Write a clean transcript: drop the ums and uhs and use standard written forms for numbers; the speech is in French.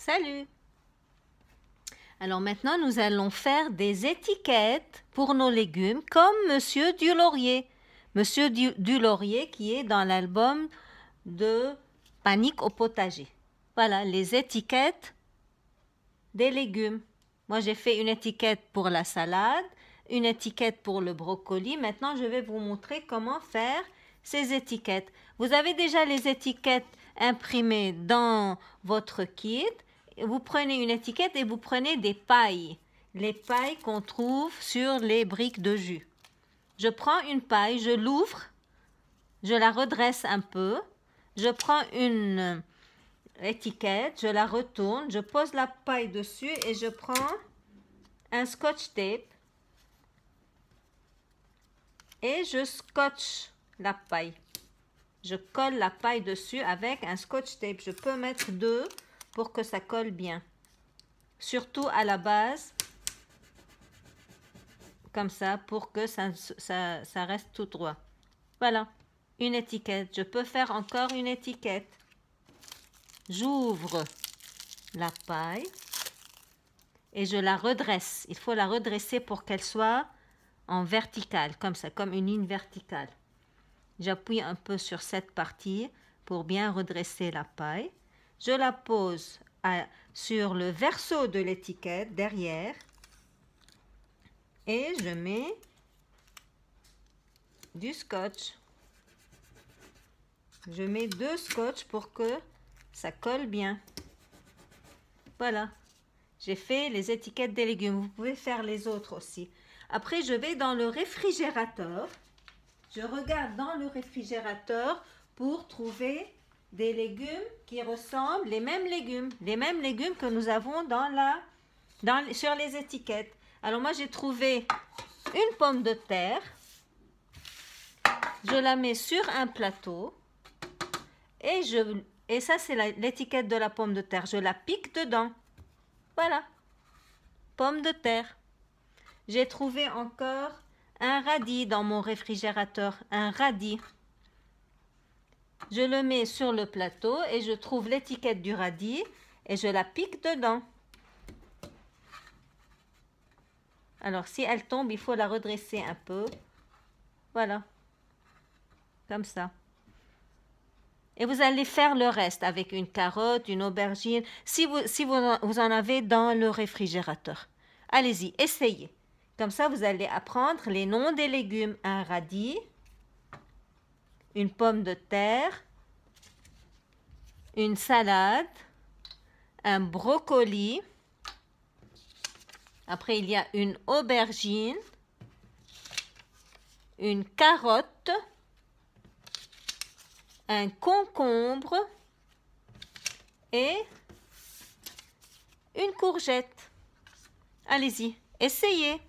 Salut! Alors maintenant, nous allons faire des étiquettes pour nos légumes comme Monsieur Dulaurier. Monsieur Dulaurier qui est dans l'album de Panique au potager. Voilà, les étiquettes des légumes. Moi, j'ai fait une étiquette pour la salade, une étiquette pour le brocoli. Maintenant, je vais vous montrer comment faire ces étiquettes. Vous avez déjà les étiquettes imprimées dans votre kit. Vous prenez une étiquette et vous prenez des pailles. Les pailles qu'on trouve sur les briques de jus. Je prends une paille, je l'ouvre, je la redresse un peu. Je prends une étiquette, je la retourne, je pose la paille dessus et je prends un scotch tape et je scotche la paille. Je colle la paille dessus avec un scotch tape. Je peux mettre 2 pour que ça colle bien. Surtout à la base, comme ça, pour que ça reste tout droit. Voilà, une étiquette. Je peux faire encore une étiquette. J'ouvre la paille et je la redresse. Il faut la redresser pour qu'elle soit en verticale, comme ça, comme une ligne verticale. J'appuie un peu sur cette partie pour bien redresser la paille. Je la pose sur le verso de l'étiquette derrière et je mets du scotch. Je mets 2 scotch pour que ça colle bien. Voilà, j'ai fait les étiquettes des légumes. Vous pouvez faire les autres aussi. Après, je vais dans le réfrigérateur. Je regarde dans le réfrigérateur pour trouver des légumes qui ressemblent, les mêmes légumes que nous avons sur les étiquettes. Alors moi, j'ai trouvé une pomme de terre. Je la mets sur un plateau et ça, c'est l'étiquette de la pomme de terre. Je la pique dedans. Voilà. Pomme de terre. J'ai trouvé encore un radis dans mon réfrigérateur. Un radis. Je le mets sur le plateau et je trouve l'étiquette du radis et je la pique dedans. Alors, si elle tombe, il faut la redresser un peu. Voilà. Comme ça. Et vous allez faire le reste avec une carotte, une aubergine, si vous en avez dans le réfrigérateur. Allez-y, essayez. Comme ça, vous allez apprendre les noms des légumes. Un radis, une pomme de terre, une salade, un brocoli. Après, il y a une aubergine, une carotte, un concombre et une courgette. Allez-y, essayez.